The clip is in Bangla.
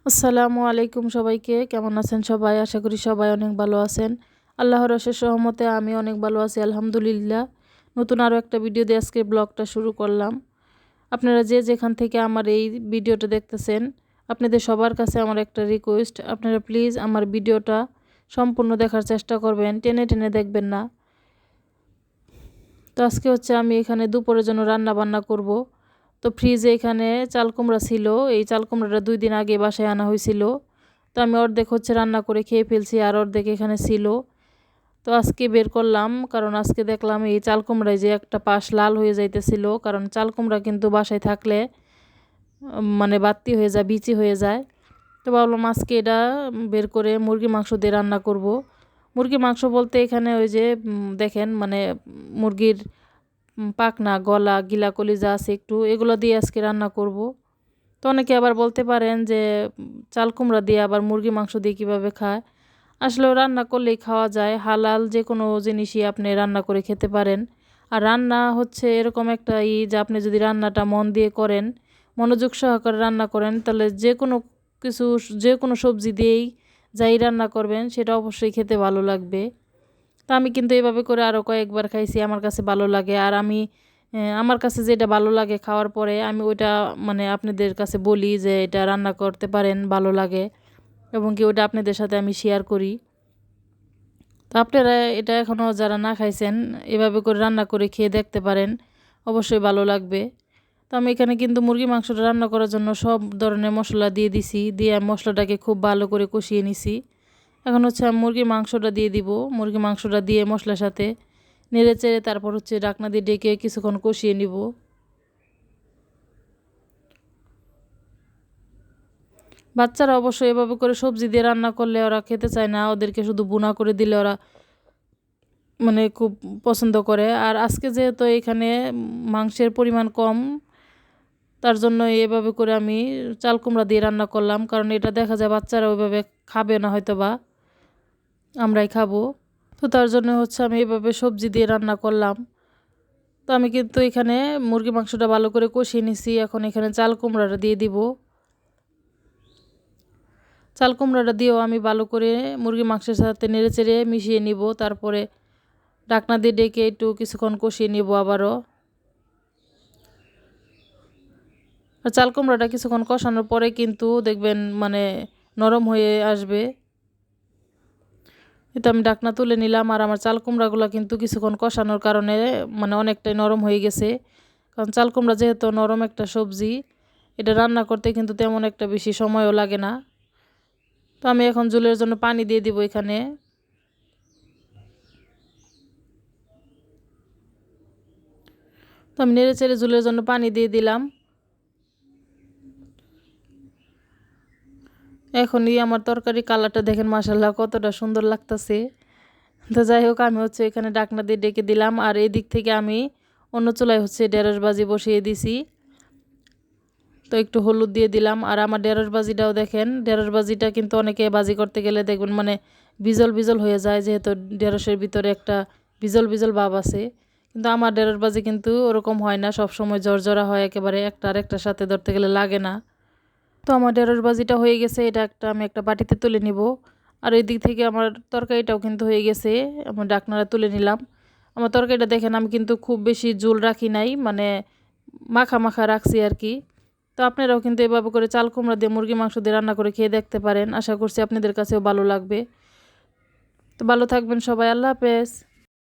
আসসালামু আলাইকুম সবাইকে। কেমন আছেন সবাই? আশা করি সবাই অনেক ভালো আছেন। আল্লাহর অশেষ রহমতে আমি অনেক ভালো আছি আলহামদুলিল্লাহ। নতুন আরও একটা ভিডিও দিয়ে আজকে ব্লগটা শুরু করলাম। আপনারা যে যেখান থেকে আমার এই ভিডিওটা দেখতেছেন, আপনাদের সবার কাছে আমার একটা রিকোয়েস্ট, আপনারা প্লিজ আমার ভিডিওটা সম্পূর্ণ দেখার চেষ্টা করবেন, টেনে টেনে দেখবেন না। তো আজকে আমি এখানে দুপুরের জন্য রান্না বান্না করব। তো ফ্রিজে এখানে চাল কুমড়া ছিল, এই চাল কুমড়াটা 2 দিন আগে বাসায় আনা হয়েছিল। তো আমি অর্ধেক রান্না করে খেয়ে ফেলছি, আর অর্ধেক এখানে ছিল। তো আজকে বের করলাম, কারণ আজকে দেখলাম এই চাল কুমড়ায় যে একটা পাশ লাল হয়ে যাইতেছিল, কারণ চাল কুমড়া কিন্তু বাসায় থাকলে মানে বাতি হয়ে যায়, বিচি হয়ে যায়। তো ভাবলাম আজকে এটা বের করে মুরগি মাংস দিয়ে রান্না করব। মুরগি মাংস বলতে এখানে ওই যে দেখেন মানে মুরগির পাখনা, গলা, গিলা, কলিজা আছে একটু, এগুলো দিয়ে আজকে রান্না করব। তো অনেকে আবার বলতে পারেন যে চাল কুমড়া দিয়ে আবার মুরগি মাংস দিয়ে কীভাবে খায়। আসলে রান্না করলেই খাওয়া যায়, হালাল যে কোনো জিনিসই আপনি রান্না করে খেতে পারেন। আর রান্না এরকম একটা যে আপনি যদি রান্নাটা মন দিয়ে করেন, মনোযোগ সহকারে রান্না করেন, তাহলে যে কোনো কিছু, যে কোনো সবজি দিয়েই যাই রান্না করবেন সেটা অবশ্যই খেতে ভালো লাগবে। তো আমি কিন্তু এভাবে করে আরও কয়েকবার খাইছি, আমার কাছে ভালো লাগে। আর আমি আমার কাছে যেটা ভালো লাগে খাওয়ার পরে আমি ওইটা মানে আপনাদের কাছে বলি যে এটা রান্না করতে পারেন, ভালো লাগে, এবং কি ওটা আপনাদের সাথে আমি শেয়ার করি। তো আপনারা এটা এখনও যারা না খাইছেন, এভাবে করে রান্না করে খেয়ে দেখতে পারেন, অবশ্যই ভালো লাগবে। তো আমি এখানে কিন্তু মুরগি মাংসটা রান্না করার জন্য সব ধরনের মশলা দিয়ে দিছি, দিয়ে মশলাটাকে খুব ভালো করে কষিয়ে নিছি। এখন আমি মুরগির মাংসটা দিয়ে দিব। মুরগির মাংসটা দিয়ে মশলার সাথে নেড়ে চেড়ে তারপর ঢাকনা দিয়ে ডেকে কিছুক্ষণ কষিয়ে নিব। বাচ্চারা অবশ্যই এভাবে করে সবজি দিয়ে রান্না করলে ওরা খেতে চায় না, ওদেরকে শুধু ভুনা করে দিলে ওরা মানে খুব পছন্দ করে। আর আজকে যেহেতু এখানে মাংসের পরিমাণ কম, তার জন্য এভাবে করে আমি চাল কুমড়া দিয়ে রান্না করলাম, কারণ এটা দেখা যায় বাচ্চারা ওইভাবে খাবে না, হয়তো বা আমরাই খাবো। তো তার জন্য আমি এভাবে সবজি দিয়ে রান্না করলাম। তো আমি কিন্তু এখানে মুরগি মাংসটা ভালো করে কষিয়ে নিছি। এখন এখানে চাল কুমড়াটা দিয়ে দিব। চাল কুমড়াটা দিয়েও আমি ভালো করে মুরগি মাংসের সাথে নেড়ে চেড়ে মিশিয়ে নিব। তারপরে ঢাকনা দিয়ে ডেকে একটু কিছুক্ষণ কষিয়ে নিব আবারও। আর চাল কুমড়াটা কিছুক্ষণ কষানোর পরে কিন্তু দেখবেন মানে নরম হয়ে আসবে। এটা আমি ঢাকনা তুলে নিলাম, আর আমার চাল কুমড়াগুলো কিন্তু কিছুক্ষণ কষানোর কারণে মানে অনেকটাই নরম হয়ে গেছে। কারণ চাল কুমড়া যেহেতু নরম একটা সবজি, এটা রান্না করতে কিন্তু তেমন একটা বেশি সময়ও লাগে না। তো আমি এখন ঝোলের জন্য পানি দিয়ে দিব এখানে। তো আমি নেড়ে চেড়ে ঝোলের জন্য পানি দিয়ে দিলাম। এখনই আমার তরকারি কালারটা দেখেন, মাশাআল্লাহ কতটা সুন্দর লাগতেছে। তো যাই হোক, আমি এখানে ঢাকনা দিয়ে ডেকে দিলাম, আর এই দিক থেকে আমি অন্য চুলায় ঢেঁড়স ভাজি বসিয়ে দিছি। তো একটু হলুদ দিয়ে দিলাম। আর আমার ঢেঁড়স ভাজিটাও দেখেন, ঢেঁড়স ভাজিটা কিন্তু অনেকে ভাজি করতে গেলে দেখবেন মানে বিজল বিজল হয়ে যায়, যেহেতু ঢেঁড়সের ভিতরে একটা বিজল বিজল ভাব আছে। কিন্তু আমার ঢেঁড়স ভাজি কিন্তু ওরকম হয় না, সবসময় জর্জরা হয়, একেবারে একটা আরেকটার সাথে ধরতে গেলে লাগে না। তো আমার ঢেঁড়স ভাজিটা হয়ে গেছে, এটা আমি একটা বাটিতে তুলে নিব। আর এই দিক থেকে আমার তরকারিটাও কিন্তু হয়ে গেছে, আমার ঢাকনাটা তুলে নিলাম। আমার তরকারিটা দেখেন আমি কিন্তু খুব বেশি ঝোল রাখি নাই, মানে মাখা মাখা রাখছি আর কি। তো আপনারাও কিন্তু এভাবে করে চাল কুমড়া দিয়ে মুরগি মাংস দিয়ে রান্না করে খেয়ে দেখতে পারেন, আশা করছি আপনাদের কাছেও ভালো লাগবে। তো ভালো থাকবেন সবাই, আল্লাহ হাফেজ।